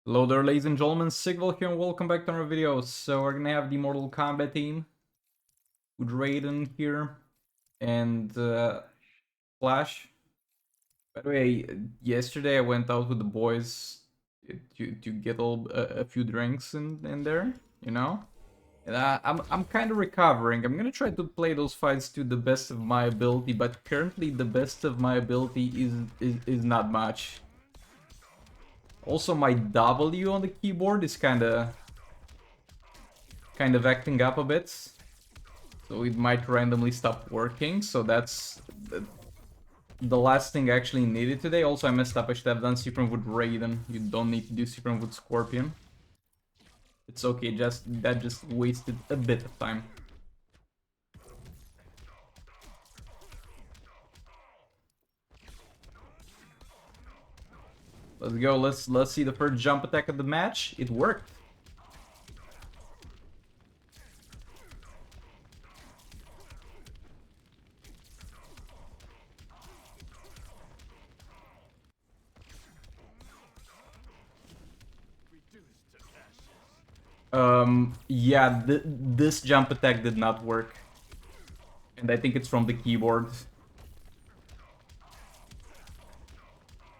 Hello there, ladies and gentlemen, Sigval here and welcome back to our video. So we're gonna have the Mortal Kombat team with Raiden here and Flash. By the way, yesterday I went out with the boys to get a few drinks in there, you know? And I'm kind of recovering. I'm gonna try to play those fights to the best of my ability, but currently the best of my ability is not much. Also, my W on the keyboard is kind of acting up a bit, so it might randomly stop working. So that's the last thing I actually needed today. Also, I messed up. I should have done Supreme with Raiden. You don't need to do Supreme with Scorpion. It's okay, that just wasted a bit of time. Let's go. Let's see the first jump attack of the match. It worked. Yeah, this jump attack did not work. And I think it's from the keyboard.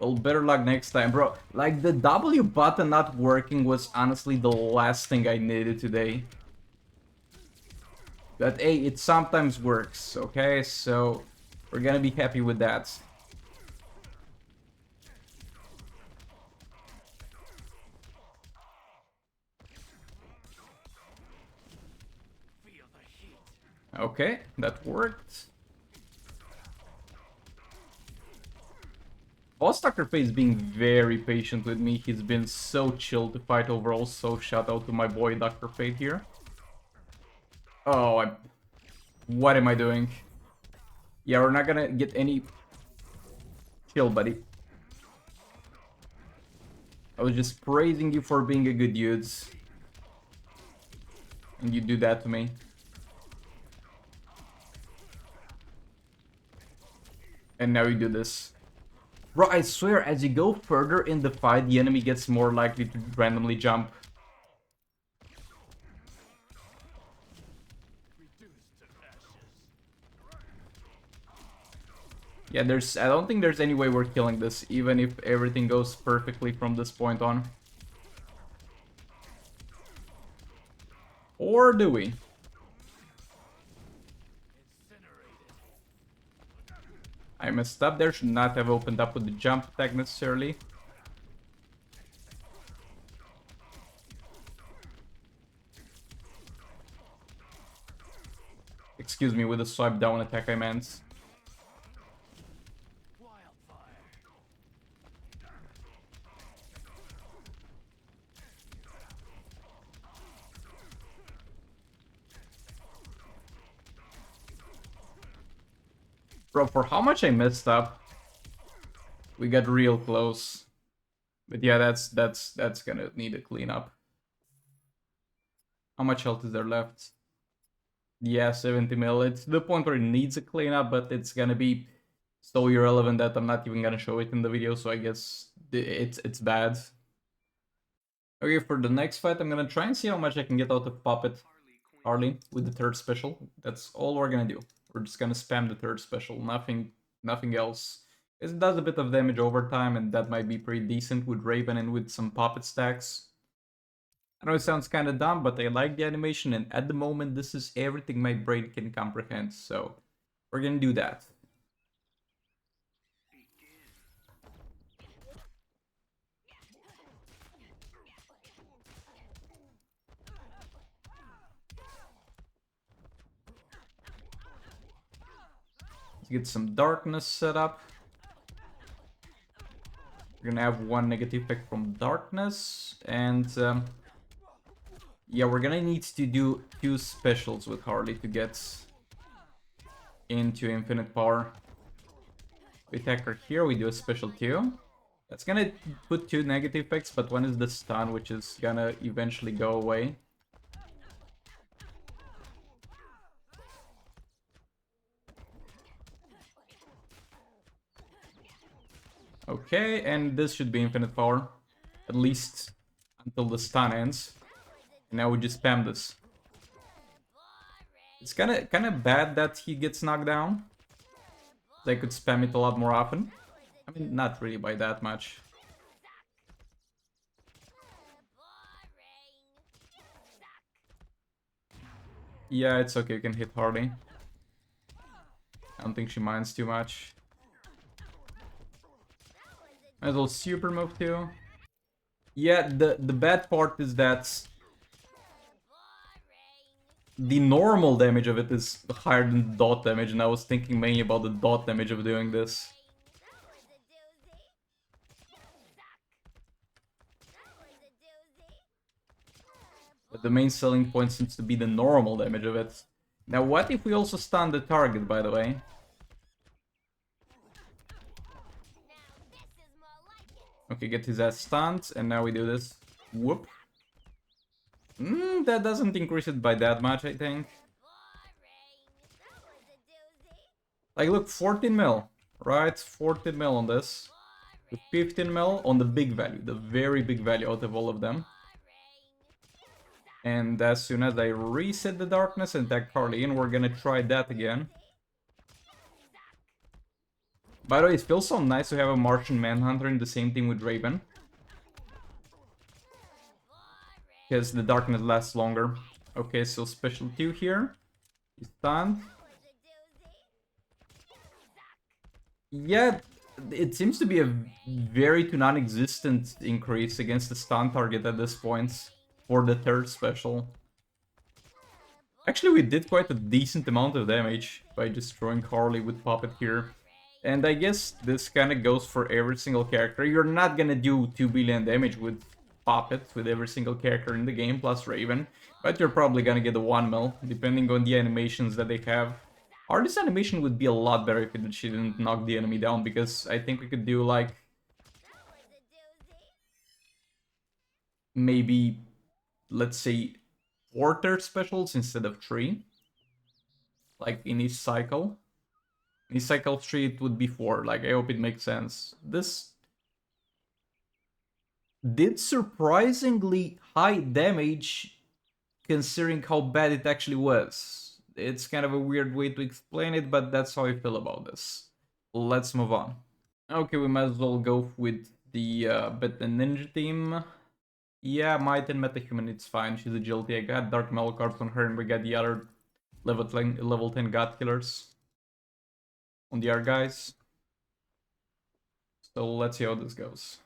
Well, better luck next time, bro. Like, the W button not working was honestly the last thing I needed today. But hey, it sometimes works, okay? So, we're gonna be happy with that. Okay, that worked. Boss Dr. Face being very patient with me. He's been so chill to fight overall, so shout out to my boy Dr. Fate here. Oh, what am I doing? Yeah, we're not gonna get any... Chill, buddy. I was just praising you for being a good dude. And you do that to me. And now you do this. Bro, I swear, as you go further in the fight, the enemy gets more likely to randomly jump. Yeah, I don't think there's any way we're killing this, even if everything goes perfectly from this point on. Or do we? I messed up there, should not have opened up with the jump attack necessarily. Excuse me, with the swipe down attack I meant. Bro, for how much I messed up, we got real close. But yeah, that's gonna need a cleanup. How much health is there left? Yeah, 70 mil. It's the point where it needs a cleanup, but it's gonna be so irrelevant that I'm not even gonna show it in the video, so I guess it's bad. Okay, for the next fight, I'm gonna try and see how much I can get out of Puppet Harley with the third special. That's all we're gonna do. We're just gonna spam the third special, nothing else. It does a bit of damage over time, and that might be pretty decent with Raven and with some Puppet stacks. I know it sounds kind of dumb, but I like the animation, and at the moment, this is everything my brain can comprehend, so we're gonna do that. Let's get some darkness set up. We're gonna have one negative effect from darkness, and yeah, we're gonna need to do 2 specials with Harley to get into infinite power. We attack her here, we do a special too. That's gonna put 2 negative effects, but one is the stun, which is gonna eventually go away. Okay, and this should be infinite power. At least until the stun ends. And now we just spam this. It's kind of bad that he gets knocked down. They could spam it a lot more often. I mean, not really by that much. Yeah, it's okay, you can hit Harley. I don't think she minds too much. Might as well super move too. Yeah, the bad part is that the normal damage of it is higher than the dot damage, and I was thinking mainly about the dot damage of doing this. But the main selling point seems to be the normal damage of it. Now, what if we also stun the target, by the way? Okay, get his ass stunned, and now we do this. Whoop. That doesn't increase it by that much, I think. Like, look, 14 mil, right? 14 mil on this. 15 mil on the big value, the very big value out of all of them. And as soon as I reset the darkness and attack Harley in, we're gonna try that again. By the way, it feels so nice to have a Martian Manhunter in the same team with Raven. Because the darkness lasts longer. Okay, so special 2 here. He's stunned. Yeah, it seems to be a very to non-existent increase against the stun target at this point for the third special. Actually, we did quite a decent amount of damage by destroying Harley with Puppet here. And I guess this kind of goes for every single character. You're not gonna do 2 billion damage with Puppet, with every single character in the game, plus Raven. But you're probably gonna get a 1 mil, depending on the animations that they have. Harley's animation would be a lot better if she didn't knock the enemy down, because I think we could do like... maybe, let's say, 4 third specials instead of 3. Like in each cycle. In cycle 3 it would be 4, like I hope it makes sense. This did surprisingly high damage considering how bad it actually was. It's kind of a weird way to explain it, but that's how I feel about this. Let's move on. Okay, we might as well go with the Beta Ninja team. Yeah, Might and Metahuman, it's fine. She's agility. I got Dark Metal cards on her, and we got the other level 10 God Killers on the other guys. So let's see how this goes.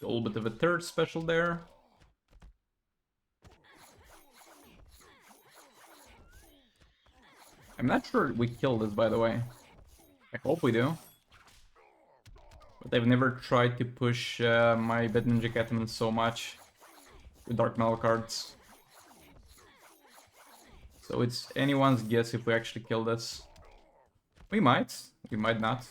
A little bit of a third special there. I'm not sure we kill this, by the way. I hope we do. But I've never tried to push my Beta Ninja Catman so much with Dark Metal cards. So it's anyone's guess if we actually kill this. We might not.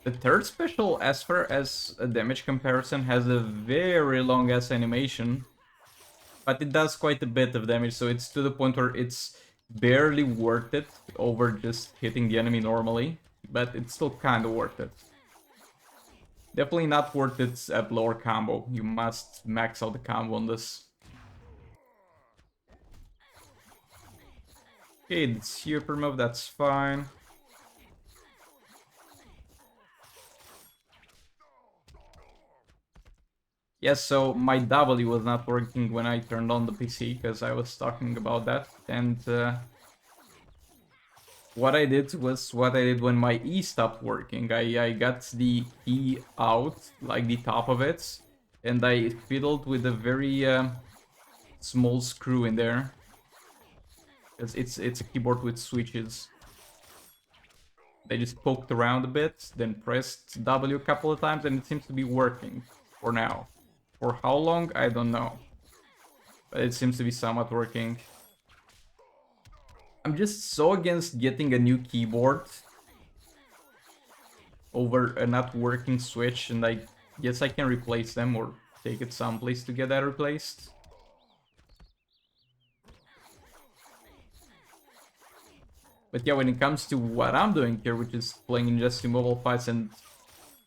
The third special, as far as a damage comparison, has a very long ass animation. But it does quite a bit of damage, so it's to the point where it's barely worth it over just hitting the enemy normally. But it's still kind of worth it. Definitely not worth it at lower combo. You must max out the combo on this. Okay, the super move, that's fine. Yes, so my W was not working when I turned on the PC, because I was talking about that. And what I did was what I did when my E stopped working. I got the E out, like the top of it, and I fiddled with a very small screw in there. Because it's a keyboard with switches. I just poked around a bit, then pressed W a couple of times, and it seems to be working for now. For how long, I don't know. But it seems to be somewhat working. I'm just so against getting a new keyboard over a not working Switch, and I guess I can replace them or take it someplace to get that replaced. But yeah, when it comes to what I'm doing here, which is playing in just 2 mobile fights and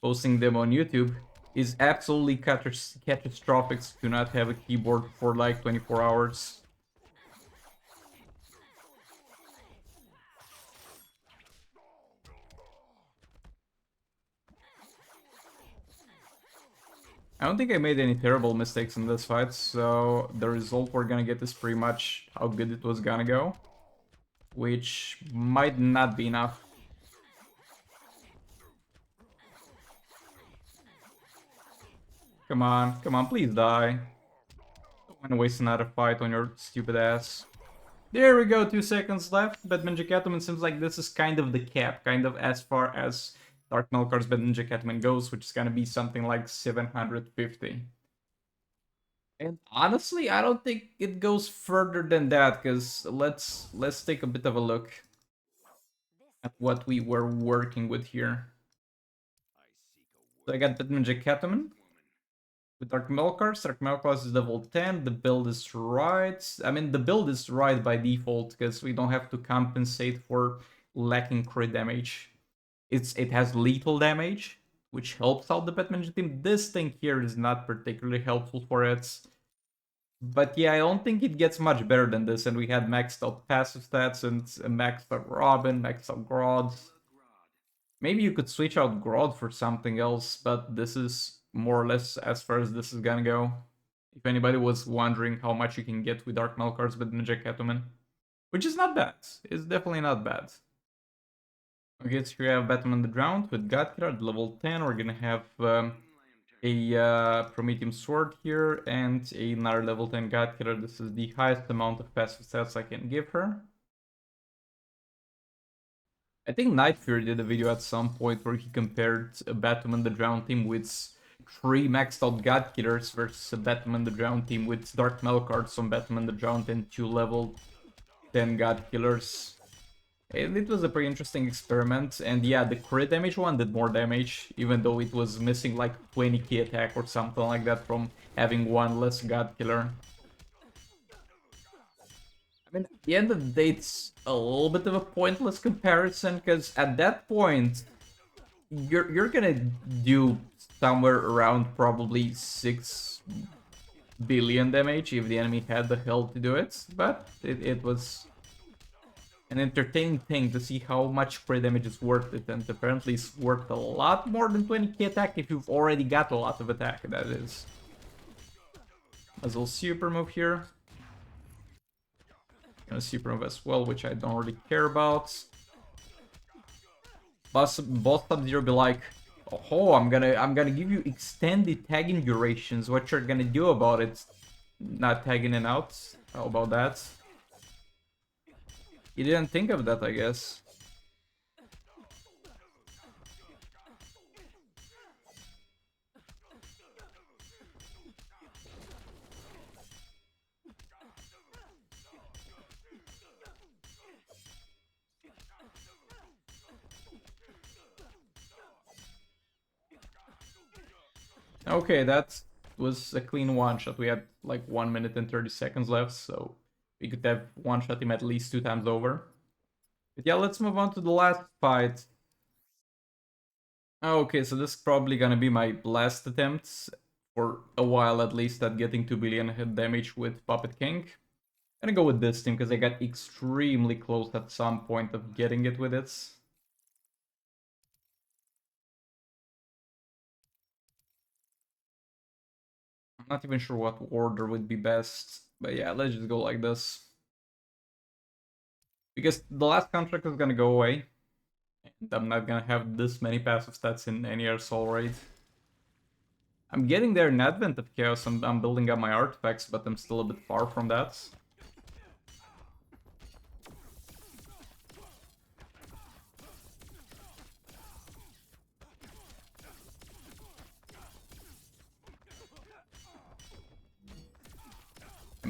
posting them on YouTube, is absolutely catastrophic to not have a keyboard for like 24 hours. I don't think I made any terrible mistakes in this fight, so the result we're gonna get is pretty much how good it was gonna go, which might not be enough. Come on, please die. Don't wanna waste another fight on your stupid ass. There we go, 2 seconds left. Batman Catwoman seems like this is kind of the cap, kind of as far as Dark Melkar's Batman Catwoman goes, which is gonna be something like 750. And honestly, I don't think it goes further than that, because let's take a bit of a look at what we were working with here. So I got Batman Catwoman with Dark Melkars. Dark Melkars is level 10. The build is right. I mean, the build is right by default because we don't have to compensate for lacking crit damage. It has lethal damage, which helps out the Batman team. This thing here is not particularly helpful for it. But yeah, I don't think it gets much better than this. And we had maxed out passive stats and maxed out Robin, maxed out Grodd. Maybe you could switch out Grodd for something else, but this is more or less as far as this is gonna go. If anybody was wondering how much you can get with Dark Melkars with Ninja Catwoman. Which is not bad. It's definitely not bad. Okay, so we have Batman the Drowned with Godkiller at level 10. We're gonna have a Prometheum Sword here and another level 10 Godkiller. This is the highest amount of passive stats I can give her. I think Night Fury did a video at some point where he compared a Batman the Drowned team with 3 maxed out God Killers versus a Batman the Drowned team with Dark Melkards on Batman the Drowned and 2 level 10 God Killers. And it was a pretty interesting experiment, and yeah, the crit damage one did more damage, even though it was missing like 20k attack or something like that from having 1 less God Killer. I mean, at the end of the day, it's a little bit of a pointless comparison, because at that point, you're gonna do somewhere around probably 6 billion damage if the enemy had the health to do it, but it was an entertaining thing to see how much crit damage is worth it, and apparently it's worth a lot more than 20k attack if you've already got a lot of attack, that is. Muzzle super move here. Gonna super move as well, which I don't really care about. Boss Sub-Zero be like, oh, I'm gonna give you extended tagging durations. What you're gonna do about it? Not tagging it out? How about that? You didn't think of that, I guess. Okay, that was a clean one-shot. We had like 1 minute and 30 seconds left, so we could have one-shot him at least 2 times over. But yeah, let's move on to the last fight. Okay, so this is probably gonna be my last attempt, for a while at least, at getting 2 billion hit damage with Puppet King. I'm gonna go with this team, because I got extremely close at some point of getting it with it. I'm not even sure what order would be best, but yeah, let's just go like this. Because the last contract is gonna go away, and I'm not gonna have this many passive stats in any other soul raid. I'm getting there in Advent of Chaos, I'm building up my artifacts, but I'm still a bit far from that.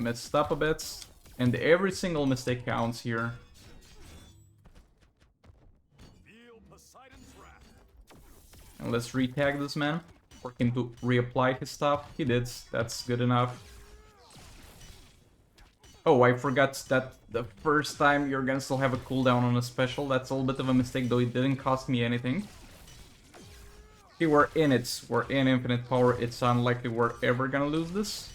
messed up a bit. And every single mistake counts here. And let's retag this man. For him to reapply his stuff. He did. That's good enough. Oh, I forgot that the first time you're gonna still have a cooldown on a special. That's a little bit of a mistake, though it didn't cost me anything. Okay, we're in it. We're in infinite power. It's unlikely we're ever gonna lose this.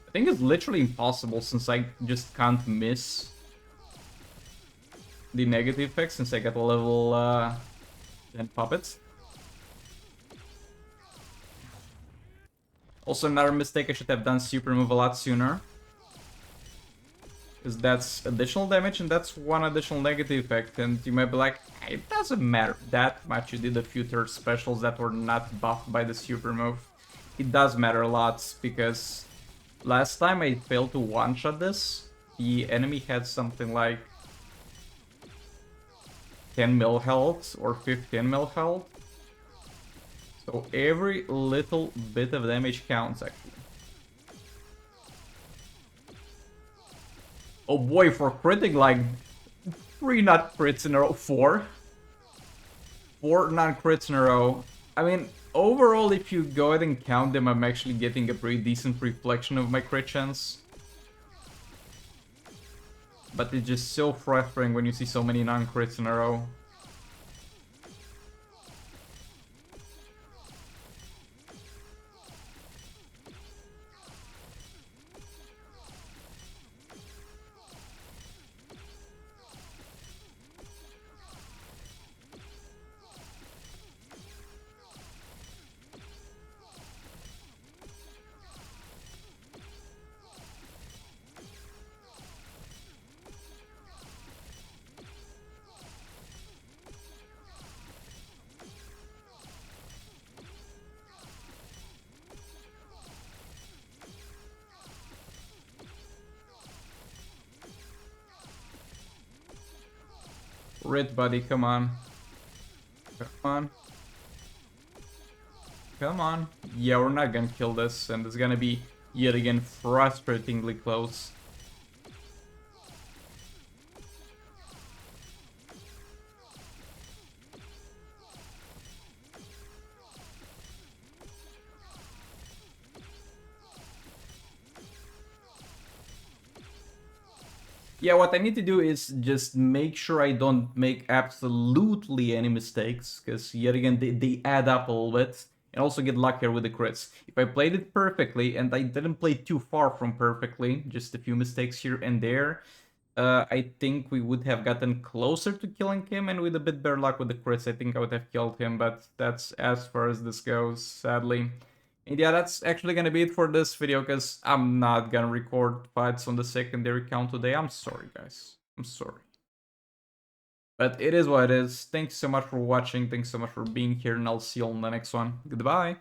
I think it's literally impossible since I just can't miss the negative effects since I got a level 10 puppets. Also, another mistake, I should have done super move a lot sooner. Because that's additional damage and that's one additional negative effect. And you might be like, it doesn't matter that much. You did a few third specials that were not buffed by the super move. It does matter a lot because last time I failed to one-shot this, the enemy had something like 10 mil health or 15 mil health. So every little bit of damage counts, actually. Oh boy, for critting like 3 not crits in a row, 4 non-crits in a row. I mean, overall, if you go ahead and count them, I'm actually getting a pretty decent reflection of my crit chance. But it's just so frustrating when you see so many non-crits in a row. Rit, buddy, come on. Come on. Come on. Yeah, we're not gonna kill this, and it's gonna be, yet again, frustratingly close. Yeah, what I need to do is just make sure I don't make absolutely any mistakes, because yet again, they add up a little bit, and also get luckier with the crits. If I played it perfectly, and I didn't play too far from perfectly, just a few mistakes here and there, I think we would have gotten closer to killing him, and with a bit better luck with the crits, I think I would have killed him, but that's as far as this goes, sadly. And yeah, that's actually gonna be it for this video, because I'm not gonna record fights on the secondary count today. I'm sorry, guys. I'm sorry. But it is what it is. Thanks so much for watching. Thanks so much for being here, and I'll see you on the next one. Goodbye.